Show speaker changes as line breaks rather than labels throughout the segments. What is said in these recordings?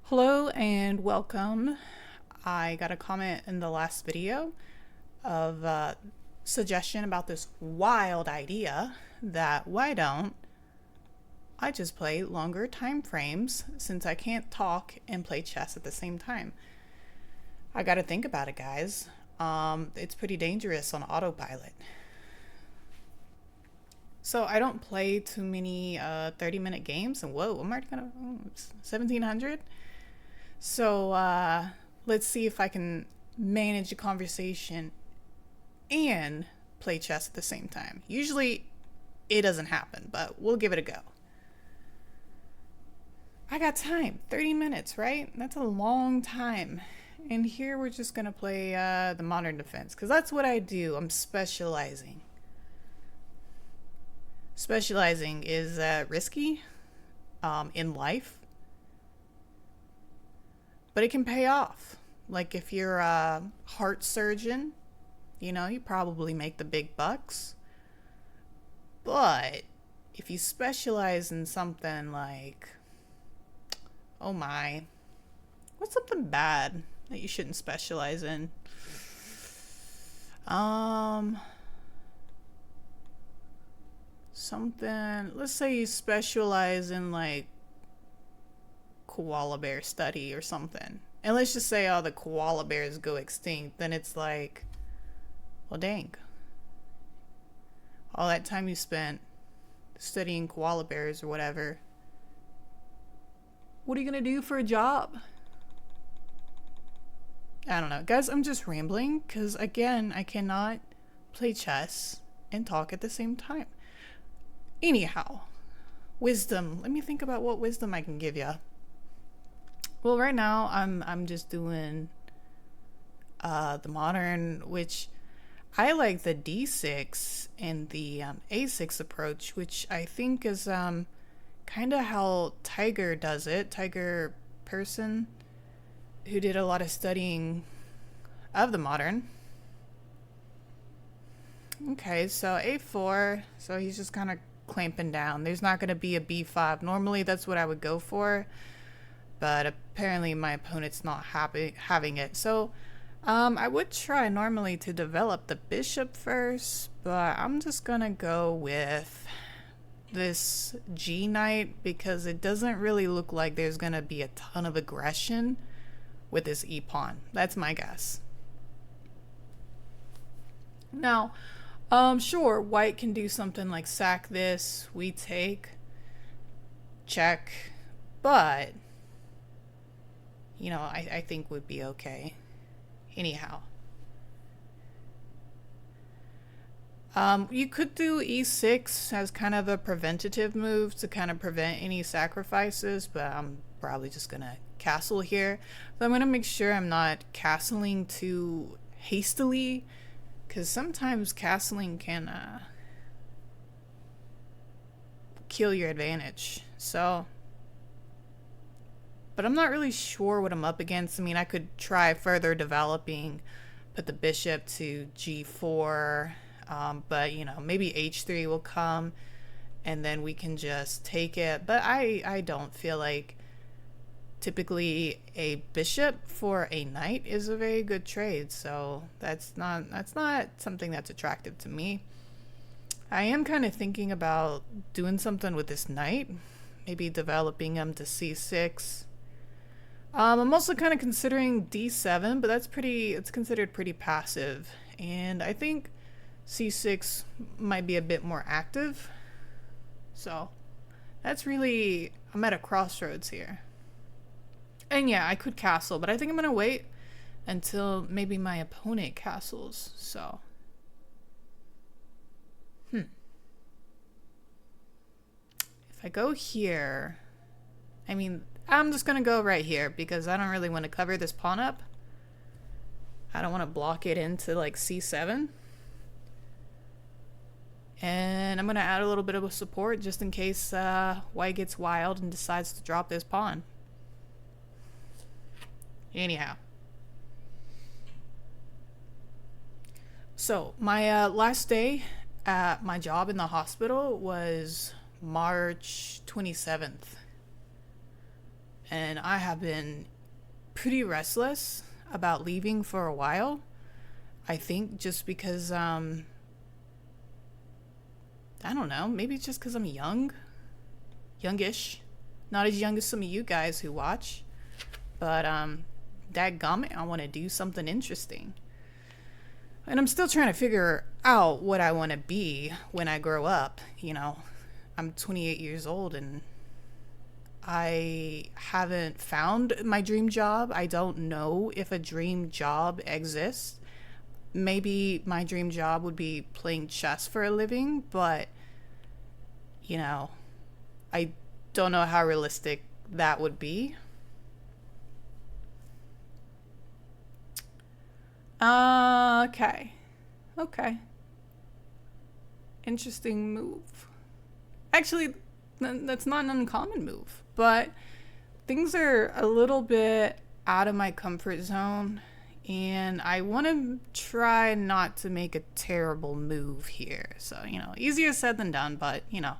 Hello and welcome. I got a comment in the last video of a suggestion about this wild idea that why don't I just play longer time frames since I can't talk and play chess at the same time. I got to think about it, guys. It's pretty dangerous on autopilot. So I don't play too many 30-minute games, and whoa, I'm already gonna 1700. So let's see if I can manage a conversation and play chess at the same time. Usually it doesn't happen, but we'll give it a go. I got time, 30 minutes, right? That's a long time. And here we're just gonna play the modern defense, because that's what I do. I'm specializing. Specializing is risky in life, but it can pay off. Like if you're a heart surgeon, you probably make the big bucks. But if you specialize in something like, oh my, what's something bad that you shouldn't specialize in? Something, let's say you specialize in like koala bear study or something. And let's just say all the koala bears go extinct, then it's like, well, dang. All that time you spent studying koala bears or whatever, what are you going to do for a job? I don't know. Guys, I'm just rambling because, again, I cannot play chess and talk at the same time. Anyhow, wisdom. Let me think about what wisdom I can give you. Well, right now I'm just doing the modern, which I like the D6 and the A6 approach, which I think is kind of how Tiger does it. Tiger Person, who did a lot of studying of the modern. Okay, so A4, so he's just kind of clamping down. There's not going to be a B5. Normally that's what I would go for, but apparently my opponent's not having it. So I would try normally to develop the bishop first, but I'm just gonna go with this G knight because it doesn't really look like there's gonna be a ton of aggression with this E pawn. That's my guess. Now, sure, white can do something like sack this, we take, check, but I think would be okay. Anyhow. You could do e6 as kind of a preventative move to kind of prevent any sacrifices, but I'm probably just going to castle here. So I'm going to make sure I'm not castling too hastily, because sometimes castling can kill your advantage. So, but I'm not really sure what I'm up against. I mean, I could try further developing, put the bishop to g4, but maybe h3 will come and then we can just take it. But I don't feel like typically a bishop for a knight is a very good trade, so that's not something that's attractive to me. I am kind of thinking about doing something with this knight, maybe developing him to c6. I'm also kind of considering d7, but it's considered pretty passive, and I think c6 might be a bit more active. So that's really, I'm at a crossroads here. And yeah, I could castle, but I think I'm gonna wait until maybe my opponent castles. So if I go here, I mean, I'm just gonna go right here because I don't really want to cover this pawn up. I don't want to block it into like c7. And I'm gonna add a little bit of a support just in case white gets wild and decides to drop this pawn. Anyhow, so my last day at my job in the hospital was March 27th. and I have been pretty restless about leaving for a while. I think just because, I don't know, maybe it's just because I'm youngish. Not as young as some of you guys who watch, but dadgummit, I want to do something interesting. And I'm still trying to figure out what I want to be when I grow up. You know, I'm 28 years old and I haven't found my dream job. I don't know if a dream job exists. Maybe my dream job would be playing chess for a living, but, you know, I don't know how realistic that would be. Okay. Okay. Interesting move. Actually, that's not an uncommon move, but things are a little bit out of my comfort zone, and I want to try not to make a terrible move here. So, you know, easier said than done, but, you know,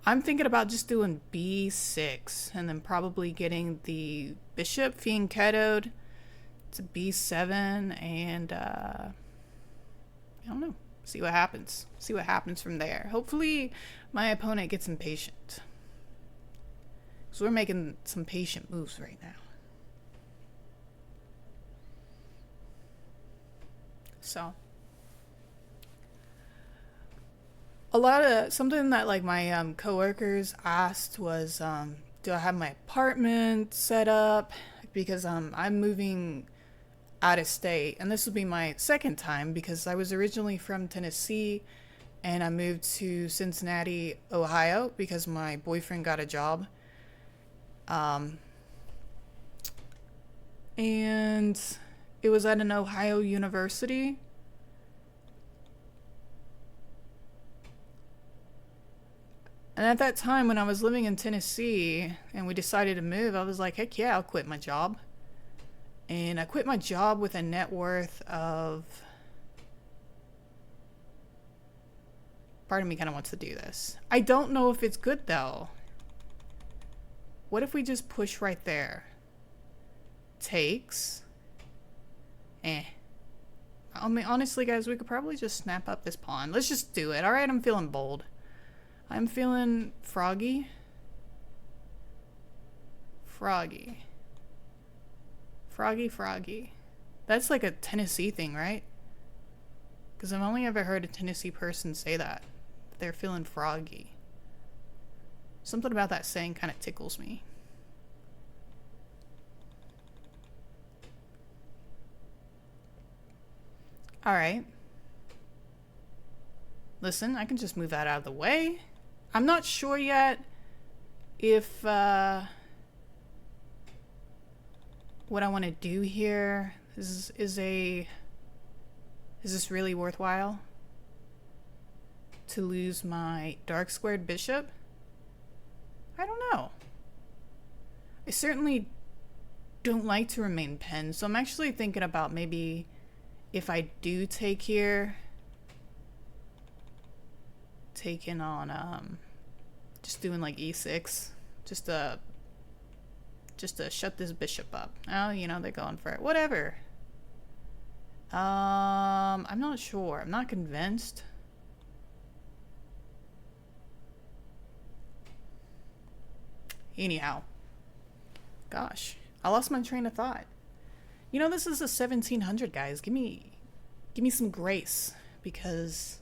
I'm thinking about just doing b6 and then probably getting the bishop fianchettoed to b7 and, I don't know. See what happens. See what happens from there. Hopefully my opponent gets impatient. Because we're making some patient moves right now. So. A lot of, something that like my coworkers asked was, do I have my apartment set up? Because I'm moving out of state, and this will be my second time because I was originally from Tennessee and I moved to Cincinnati, Ohio because my boyfriend got a job. And it was at an Ohio university. And at that time when I was living in Tennessee and we decided to move, I was like, heck yeah, I'll quit my job. And I quit my job with a net worth of... Part of me kind of wants to do this. I don't know if it's good though. What if we just push right there? Takes. I mean, honestly, guys, we could probably just snap up this pawn. Let's just do it. All right, I'm feeling bold. I'm feeling froggy. Froggy. Froggy. That's like a Tennessee thing, right? Because I've only ever heard a Tennessee person say that. They're feeling froggy. Something about that saying kind of tickles me. Alright. Listen, I can just move that out of the way. I'm not sure yet if what I want to do here is this really worthwhile? To lose my dark squared bishop? I don't know. I certainly don't like to remain pinned, so I'm actually thinking about maybe if I do take here, taking on just doing like e6, just to shut this bishop up. Oh, you know, they're going for it. Whatever. I'm not sure. I'm not convinced. Anyhow. Gosh, I lost my train of thought. You know, this is a 1700, guys. Give me some grace, because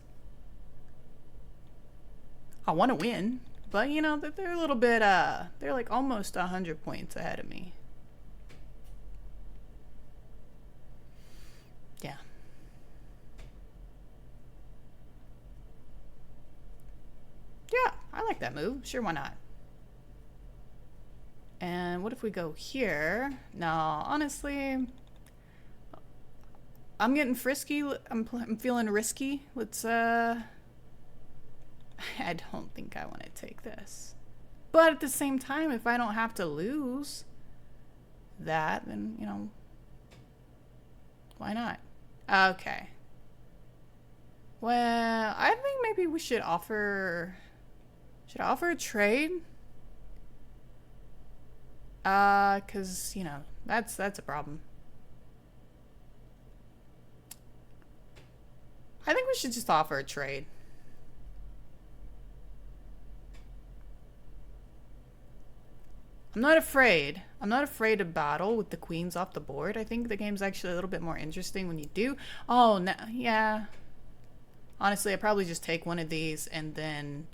I want to win, but you know, they're a little bit, they're like almost 100 points ahead of me. Yeah. Yeah, I like that move. Sure, why not? And what if we go here? No, honestly, I'm getting frisky. I'm feeling risky. Let's, I don't think I want to take this. But at the same time, if I don't have to lose that, then, you know, why not? Okay. Well, I think maybe we should offer... Should I offer a trade? Cause, you know, that's a problem. I think we should just offer a trade. I'm not afraid. I'm not afraid to battle with the queens off the board. I think the game's actually a little bit more interesting when you do. Oh, no, yeah. Honestly, I probably just take one of these and then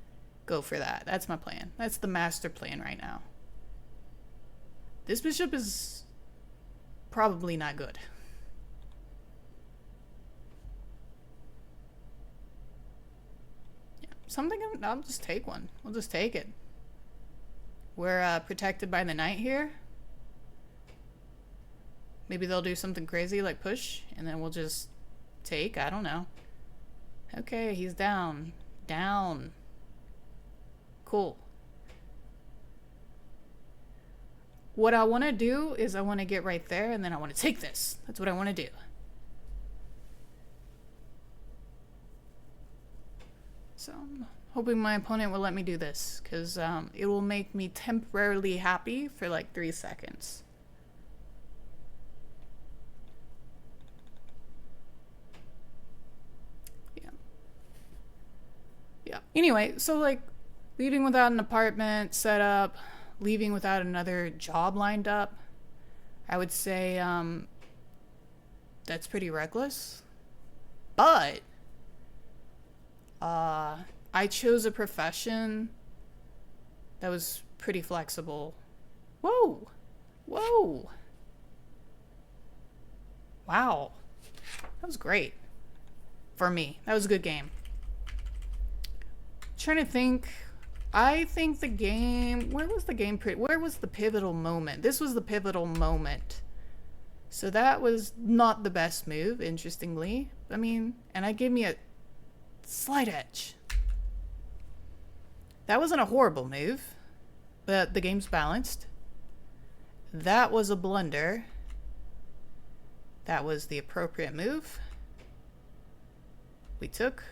go for that. That's my plan. That's the master plan right now. This bishop is probably not good. Yeah, something, I'll just take one. We'll just take it. We're protected by the knight here. Maybe they'll do something crazy like push, and then we'll just take. I don't know. Okay, he's down. Down. Cool. What I want to do is I want to get right there, and then I want to take this. That's what I want to do. So I'm hoping my opponent will let me do this, because it will make me temporarily happy for like 3 seconds. Yeah. Anyway, so like leaving without an apartment set up, leaving without another job lined up, I would say that's pretty reckless. But I chose a profession that was pretty flexible. Whoa. Whoa. Wow. That was great. For me. That was a good game. Trying to think. I think the game, where was the game, where was the pivotal moment? This was the pivotal moment. So that was not the best move, interestingly. I mean, and I gave me a slight edge. That wasn't a horrible move, but the game's balanced. That was a blunder. That was the appropriate move. We took.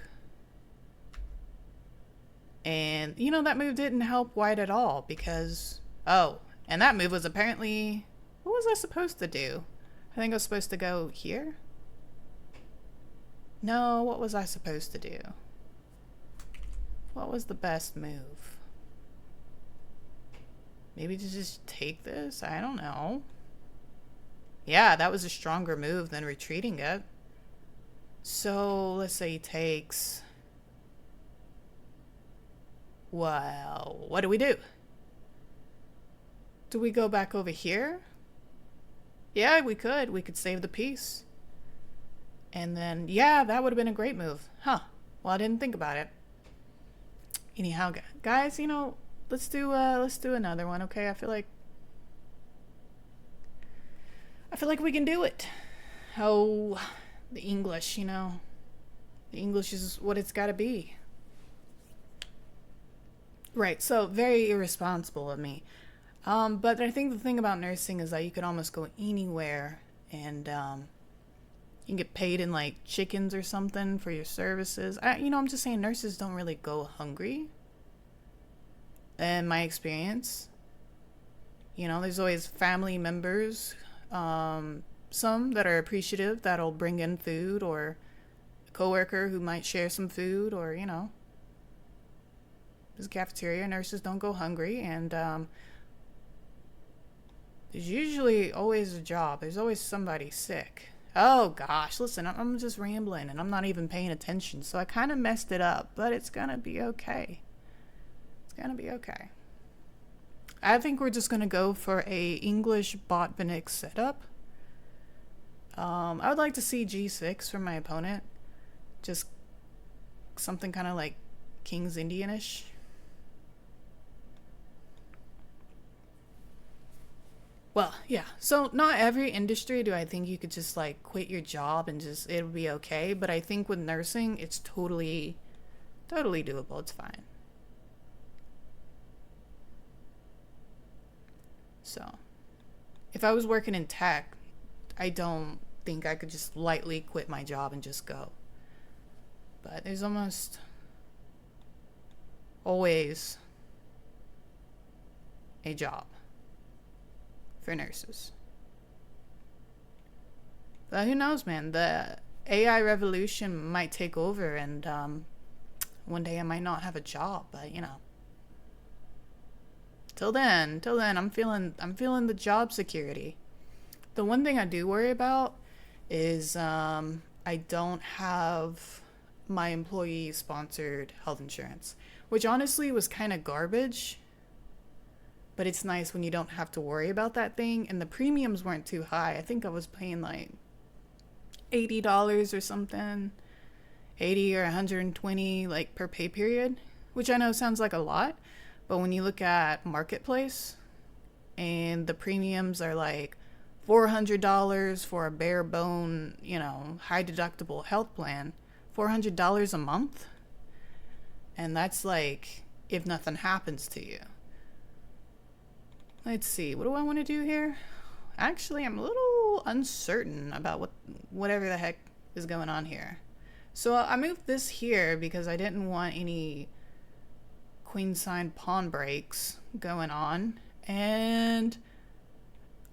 And, you know, that move didn't help white at all because... Oh, and that move was apparently... What was I supposed to do? I think I was supposed to go here? No, what was I supposed to do? What was the best move? Maybe to just take this? I don't know. Yeah, that was a stronger move than retreating it. So, let's say he takes... Well, what do we do? Do we go back over here? Yeah, we could. We could save the piece. And then, yeah, that would have been a great move. Huh. Well, I didn't think about it. Anyhow, guys, you know, let's do another one, okay? I feel like we can do it. Oh, the English, you know. The English is what it's got to be. Right, so very irresponsible of me. But I think the thing about nursing is that you can almost go anywhere and you can get paid in like chickens or something for your services. I'm just saying nurses don't really go hungry. In my experience, you know, there's always family members, some that are appreciative that'll bring in food, or a coworker who might share some food, or, you know. There's a cafeteria, nurses don't go hungry, and there's usually always a job. There's always somebody sick. Oh gosh, listen, I'm just rambling and I'm not even paying attention, so I kind of messed it up, but it's gonna be okay. It's gonna be okay. I think we're just gonna go for a English Botvinnik setup. I would like to see G6 from my opponent. Just something kind of like King's Indian-ish. Well, yeah. So not every industry do I think you could just like quit your job and just it'll be okay. But I think with nursing, it's totally doable. It's fine. So if I was working in tech, I don't think I could just lightly quit my job and just go. But there's almost always a job. for nurses. But who knows, man? The AI revolution might take over, and one day I might not have a job. But till then, I'm feeling the job security. The one thing I do worry about is I don't have my employee sponsored health insurance, which honestly was kind of garbage. But it's nice when you don't have to worry about that thing, and the premiums weren't too high. I think I was paying like $80 or something, 80 or 120 like per pay period, which I know sounds like a lot, but when you look at Marketplace and the premiums are like $400 for a bare bone, high deductible health plan, $400 a month, and that's like if nothing happens to you. Let's see, what do I want to do here? Actually, I'm a little uncertain about whatever the heck is going on here. So I moved this here because I didn't want any queen-sign pawn breaks going on. And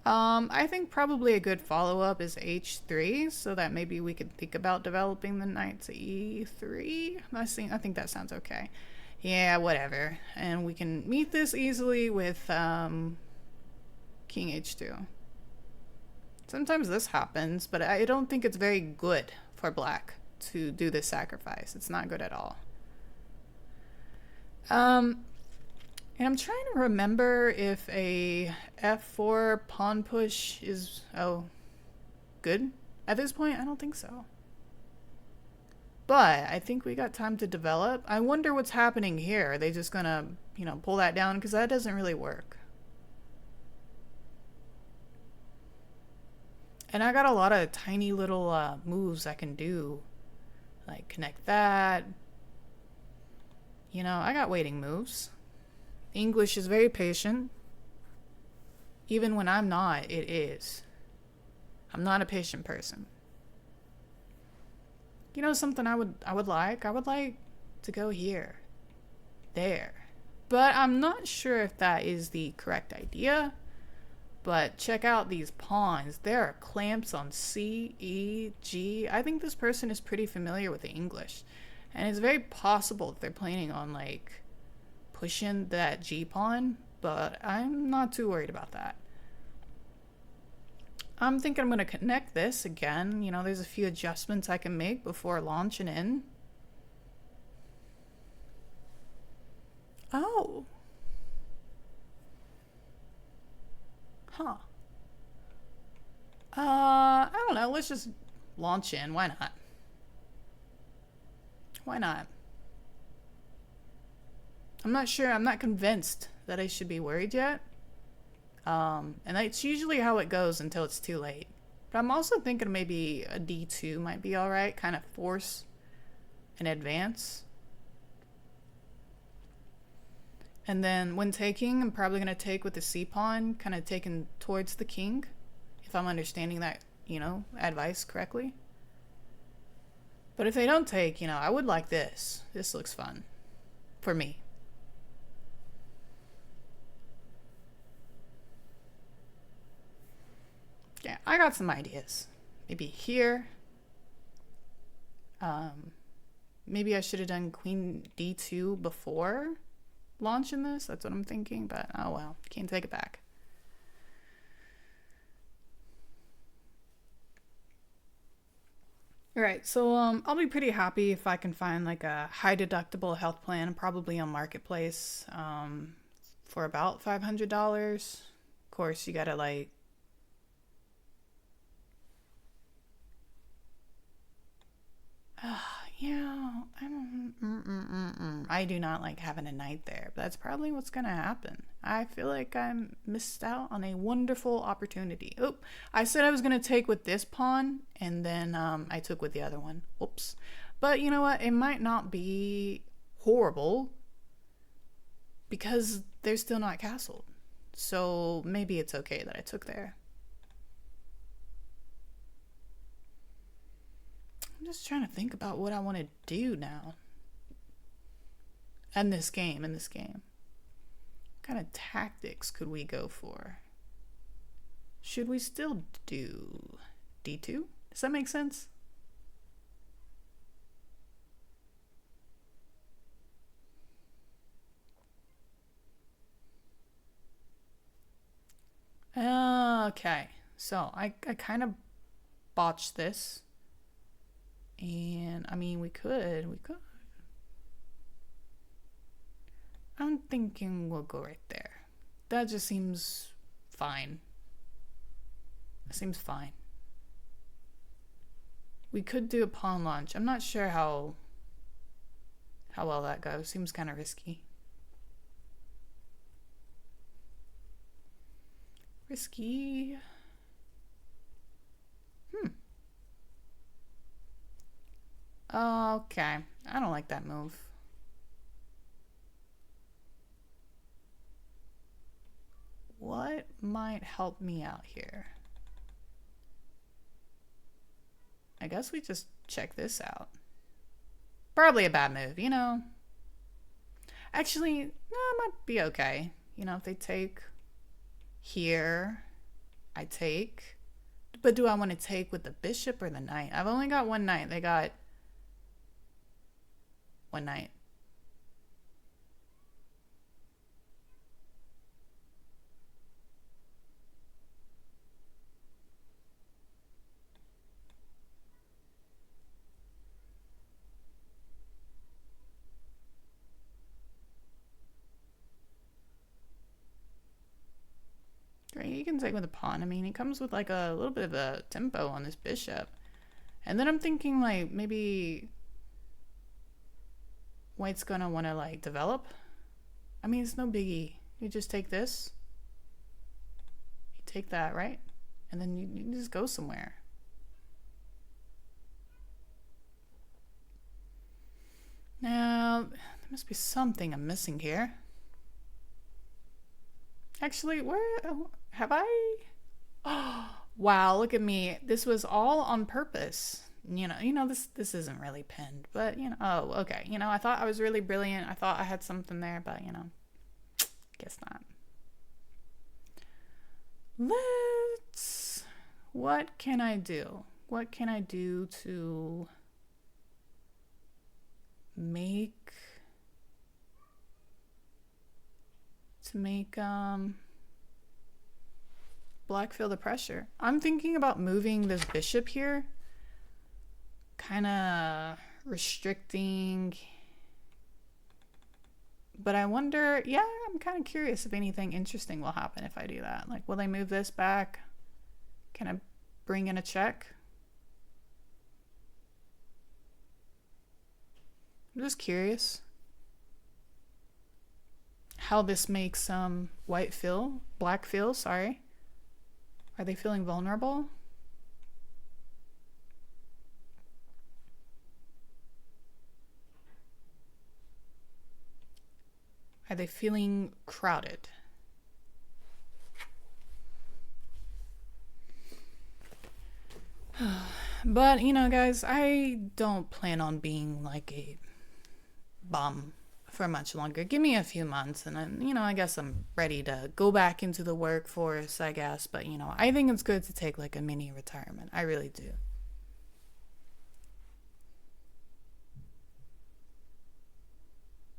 I think probably a good follow-up is h3, so that maybe we could think about developing the knight to e3. I think that sounds okay. Yeah, whatever. And we can meet this easily with king h2. Sometimes this happens, but I don't think it's very good for black to do this sacrifice. It's not good at all. And I'm trying to remember if a f4 pawn push is good. At this point, I don't think so. But I think we got time to develop. I wonder what's happening here. Are they just gonna, pull that down? Because that doesn't really work. And I got a lot of tiny little moves I can do. Like connect that. I got waiting moves. English is very patient. Even when I'm not, it is. I'm not a patient person. Something I would like? I would like to go here. There. But I'm not sure if that is the correct idea. But check out these pawns. There are clamps on C, E, G. I think this person is pretty familiar with the English. And it's very possible that they're planning on pushing that G pawn. But I'm not too worried about that. I'm thinking I'm going to connect this again. There's a few adjustments I can make before launching in. Oh. Huh. I don't know. Let's just launch in. Why not? Why not? I'm not sure. I'm not convinced that I should be worried yet. And that's usually how it goes until it's too late. But I'm also thinking maybe a d2 might be alright. Kind of force an advance. And then when taking, I'm probably going to take with the c pawn, kind of taken towards the king. If I'm understanding that, advice correctly. But if they don't take, I would like this. This looks fun. For me. Yeah, I got some ideas. Maybe here. Maybe I should have done queen d2 before launching this. That's what I'm thinking, but oh well. Can't take it back. Alright, so I'll be pretty happy if I can find a high deductible health plan, probably on Marketplace, for about $500. Of course, you gotta yeah, I do not like having a knight there, but that's probably what's gonna happen. I feel like I'm missed out on a wonderful opportunity. Oh, I said I was gonna take with this pawn, and then I took with the other one. Whoops. But you know what? It might not be horrible because they're still not castled. So maybe it's okay that I took there. I'm just trying to think about what I want to do now. In this game. What kind of tactics could we go for? should we still do d2? Does that make sense? Okay, so I kind of botched this. And I mean, we could. I'm thinking we'll go right there. That just seems fine. That seems fine. We could do a pawn launch. I'm not sure how well that goes. Seems kind of risky. Risky. Okay. I don't like that move. What might help me out here? I guess we just check this out. Probably a bad move, you know. Actually, no, it might be okay. You know, if they take here, I take. But do I want to take with the bishop or the knight? I've only got one knight. They got one knight. Great, you can take with a pawn. I mean, it comes with like a little bit of a tempo on this bishop. And then I'm thinking like maybe white's gonna want to like develop. I mean, it's no biggie. You just take this. You take that, right? And then you just go somewhere. Now, there must be something I'm missing here. Actually, where have I? Oh, wow, look at me. This was all on purpose. You know, this isn't really pinned, but you know, oh, okay. You know, I thought I was really brilliant. I thought I had something there, but you know, guess not. What can I do? What can I do to make black feel the pressure? I'm thinking about moving this bishop here, kind of restricting, but I wonder, yeah, I'm kind of curious if anything interesting will happen if I do that. Like, will they move this back? Can I bring in a check? I'm just curious how this makes black feel, sorry. Are they feeling vulnerable? Are they feeling crowded? But, you know, guys, I don't plan on being like a bum for much longer. Give me a few months and then, you know, I guess I'm ready to go back into the workforce, I guess. But, you know, I think it's good to take like a mini retirement. I really do.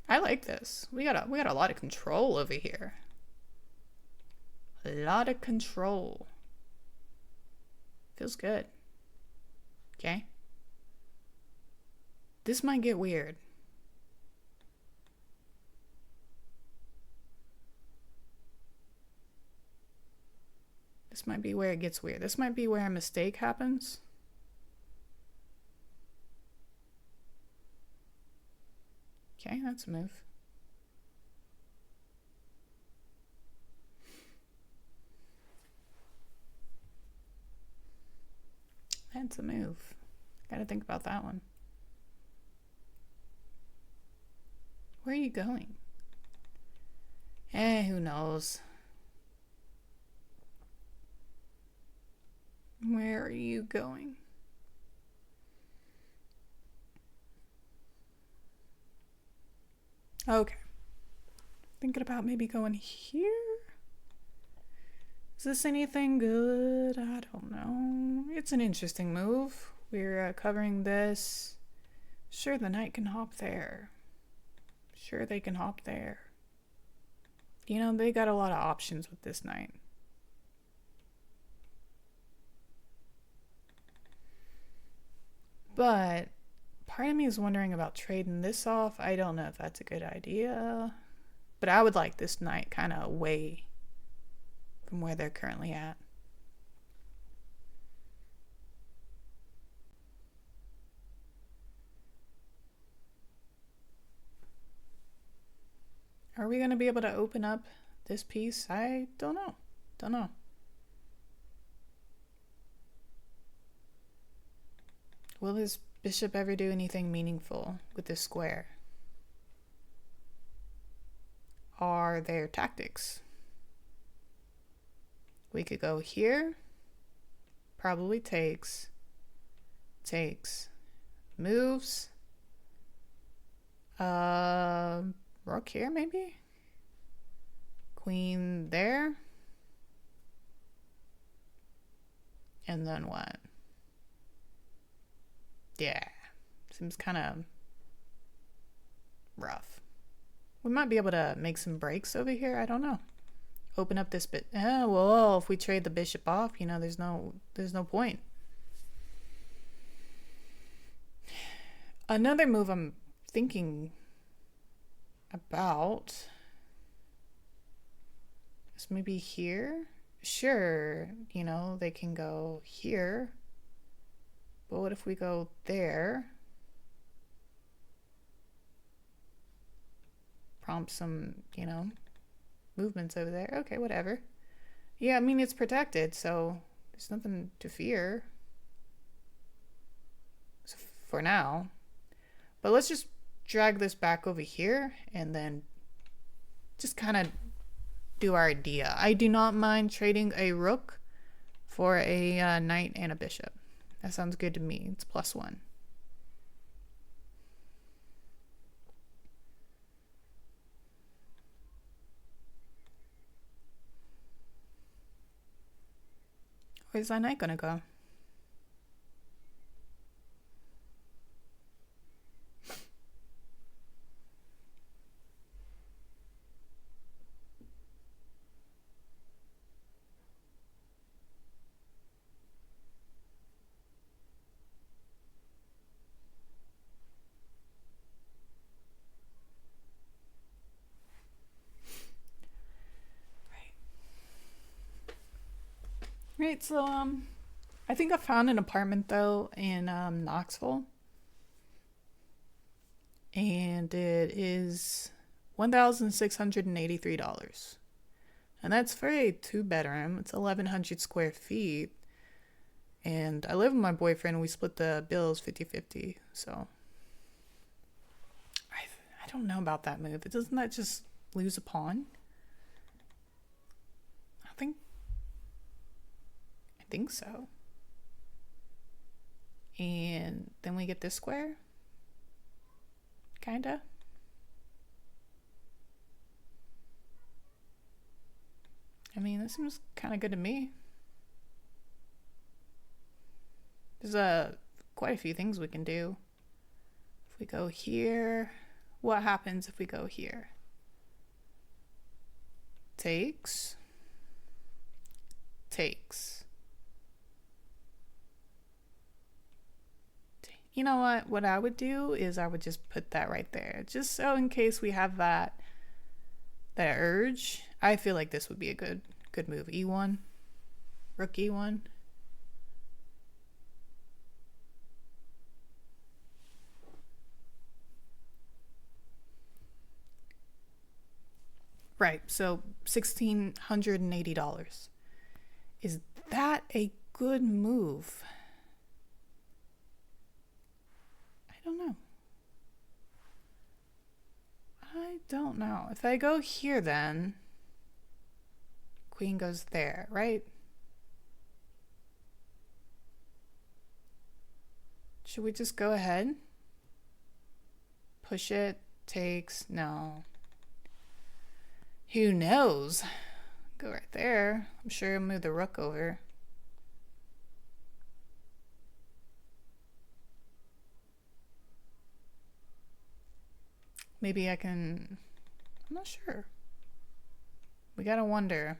I like this. We got a lot of control over here. A lot of control. Feels good. Okay. This might get weird. This might be where it gets weird. This might be where a mistake happens. Okay, that's a move. That's a move. Gotta think about that one. Where are you going? Who knows? Where are you going? Okay. Thinking about maybe going here. Is this anything good? I don't know. It's an interesting move. We're covering this. Sure, the knight can hop there. Sure, they can hop there. You know, they got a lot of options with this knight. But part of me is wondering about trading this off. I don't know if that's a good idea. But I would like this knight kind of away from where they're currently at. Are we going to be able to open up this piece? I don't know. Don't know. Will this bishop ever do anything meaningful with this square? Are there tactics? We could go here. Probably takes. Takes. Moves. Rook here, maybe? Queen there. And then what? Yeah. Seems kind of rough. We might be able to make some breaks over here. I don't know. Open up this bit. Well, if we trade the bishop off, you know, there's no point. Another move I'm thinking about is maybe here. Sure, you know, they can go here. But what if we go there? Prompt some, you know, movements over there. Okay, whatever. Yeah, I mean, it's protected, so there's nothing to fear. So for now. But let's just drag this back over here and then just kind of do our idea. I do not mind trading a rook for a knight and a bishop. That sounds good to me. It's +1. Where's that knight gonna go? Right, so I think I found an apartment though in Knoxville, and it is $1,683, and that's for a 2-bedroom. It's 1,100 square feet, and I live with my boyfriend. We split the bills 50-50. So I don't know about that move. Doesn't that just lose a pawn? I think so. And then we get this square. Kinda. I mean, this seems kind of good to me. There's quite a few things we can do. If we go here, what happens if we go here? Takes. Takes. You know what? What I would do is I would just put that right there. Just so in case we have that urge. I feel like this would be a good move. E1. Rook E1. Right, so $1,680. Is that a good move? I don't know. If I go here then, queen goes there, right? Should we just go ahead? Push it, takes, no. Who knows? Go right there. I'm sure it'll move the rook over. Maybe I can... I'm not sure. We gotta wonder.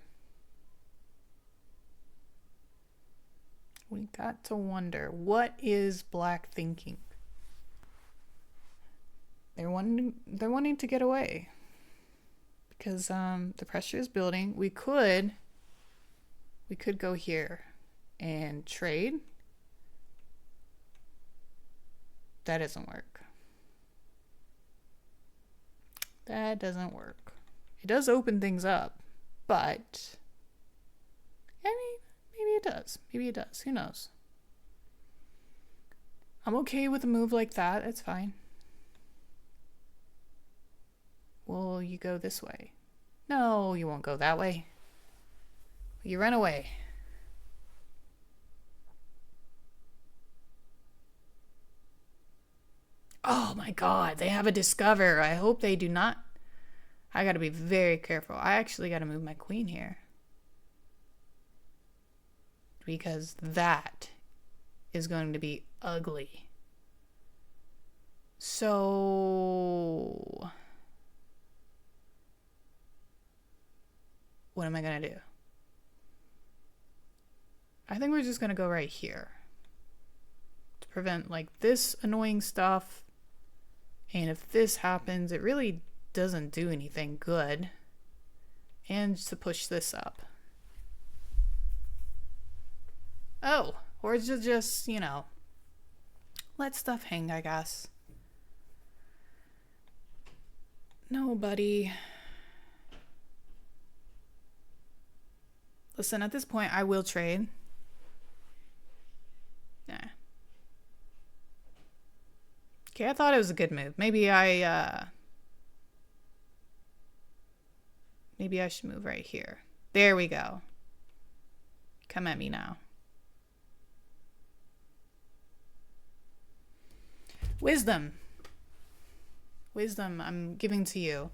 We got to wonder. What is black thinking? They're wanting to get away. Because the pressure is building. We could go here and trade. That doesn't work. That doesn't work. It does open things up, but I mean, maybe it does. Maybe it does. Who knows? I'm okay with a move like that. It's fine. Well, you go this way. No, you won't go that way. You run away. Oh my god, they have a discover. I hope they do not. I gotta be very careful. I actually gotta move my queen here. Because that is going to be ugly. So... what am I gonna do? I think we're just gonna go right here. To prevent like this annoying stuff. And if this happens, it really doesn't do anything good. And to push this up. Oh, or to just, you know, let stuff hang, I guess. No, buddy. Listen, at this point, I will trade. Nah. Okay, I thought it was a good move. Maybe I should move right here. There we go. Come at me now. Wisdom. Wisdom I'm giving to you.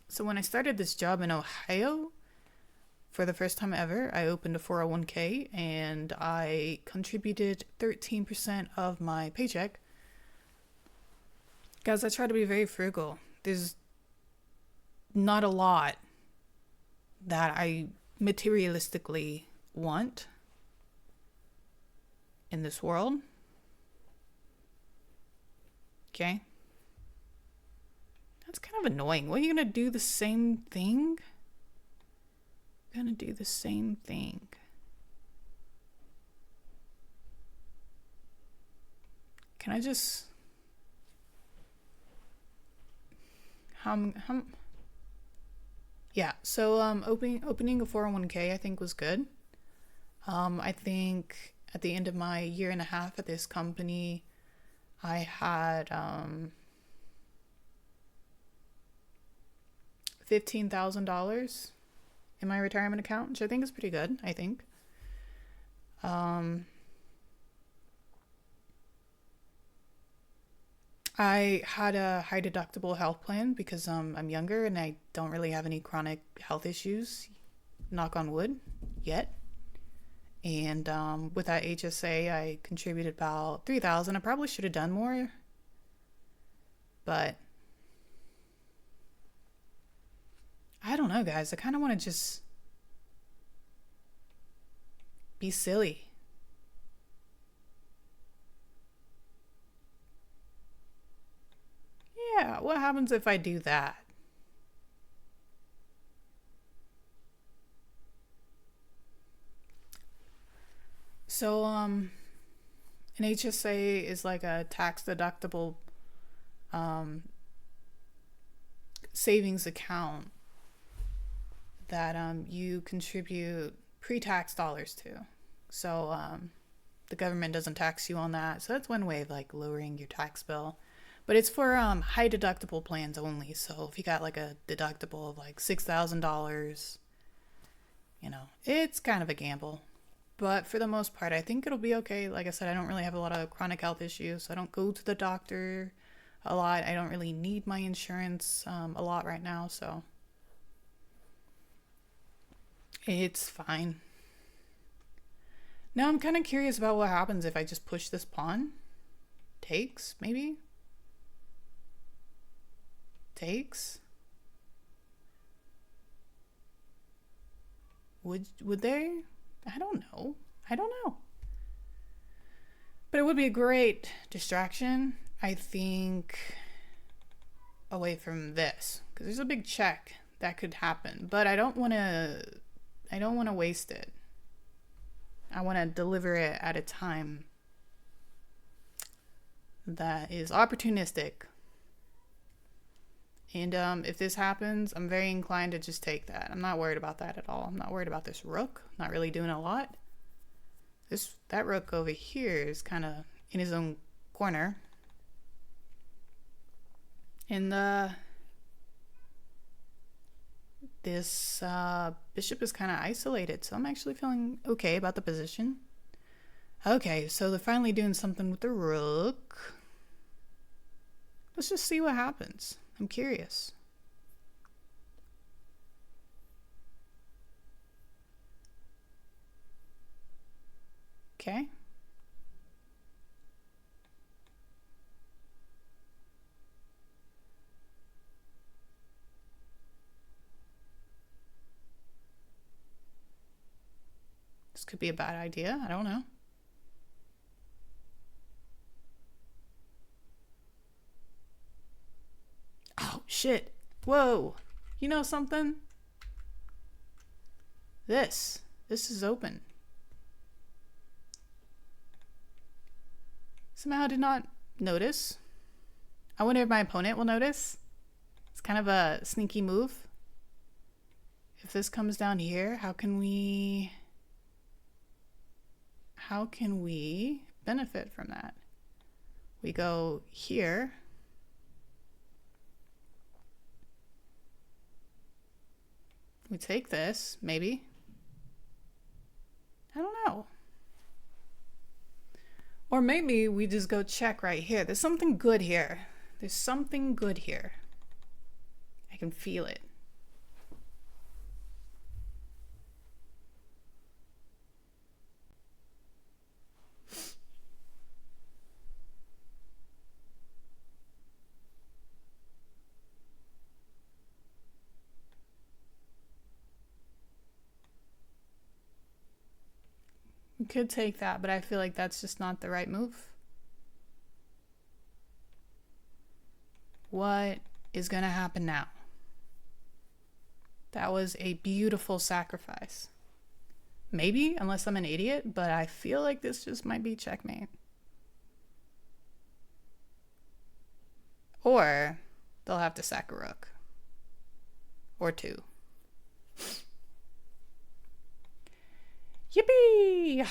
So when I started this job in Ohio, for the first time ever, I opened a 401k and I contributed 13% of my paycheck. Guys, I try to be very frugal. There's not a lot that I materialistically want in this world. Okay? That's kind of annoying. What, are you gonna do the same thing? Gonna do the same thing. Can I just yeah, so opening a 401k I think was good. I think at the end of my year and a half at this company I had $15,000 in my retirement account, which I think is pretty good, I think. I had a high deductible health plan because I'm younger and I don't really have any chronic health issues, knock on wood, yet. And with that HSA, I contributed about $3,000. I probably should have done more, but I don't know, guys. I kind of want to just be silly. Yeah, what happens if I do that? So, an HSA is like a tax deductible savings account that you contribute pre-tax dollars to. So the government doesn't tax you on that. So that's one way of like lowering your tax bill. But it's for high deductible plans only. So if you got like a deductible of like $6,000, you know, it's kind of a gamble. But for the most part, I think it'll be okay. Like I said, I don't really have a lot of chronic health issues. I don't go to the doctor a lot. I don't really need my insurance a lot right now. So It's fine. Now I'm kind of curious about what happens if I just push this pawn. Takes, maybe? Takes? Would they? I don't know. I don't know. But it would be a great distraction, I think, away from this. Because there's a big check that could happen. But I don't want to waste it. I want to deliver it at a time that is opportunistic. And if this happens, I'm very inclined to just take that. I'm not worried about that at all. I'm not worried about this rook. Not really doing a lot. That rook over here is kind of in his own corner. And this bishop is kind of isolated, so I'm actually feeling okay about the position. Okay, so they're finally doing something with the rook. Let's just see what happens. I'm curious. Okay. This could be a bad idea. I don't know. Oh, shit. Whoa. You know something? This is open. Somehow I did not notice. I wonder if my opponent will notice. It's kind of a sneaky move. If this comes down here, how can we benefit from that? We go here. We take this, maybe. I don't know. Or maybe we just go check right here. There's something good here. There's something good here. I can feel it. We could take that, but I feel like that's just not the right move. What is going to happen now? That was a beautiful sacrifice. Maybe, unless I'm an idiot, but I feel like this just might be checkmate. Or they'll have to sack a rook. Or two. Yippee!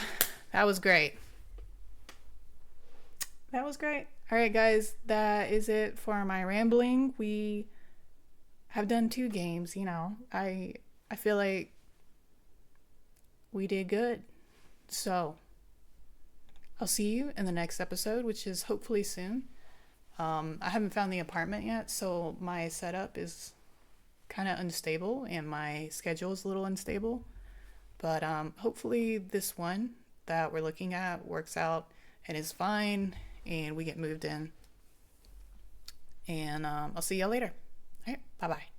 That was great. That was great. All right, guys, that is it for my rambling. We have done 2 games, you know. I feel like we did good. So, I'll see you in the next episode, which is hopefully soon. I haven't found the apartment yet, so my setup is kind of unstable and my schedule is a little unstable. But hopefully this one that we're looking at works out and is fine and we get moved in. And I'll see y'all later. All right, bye-bye.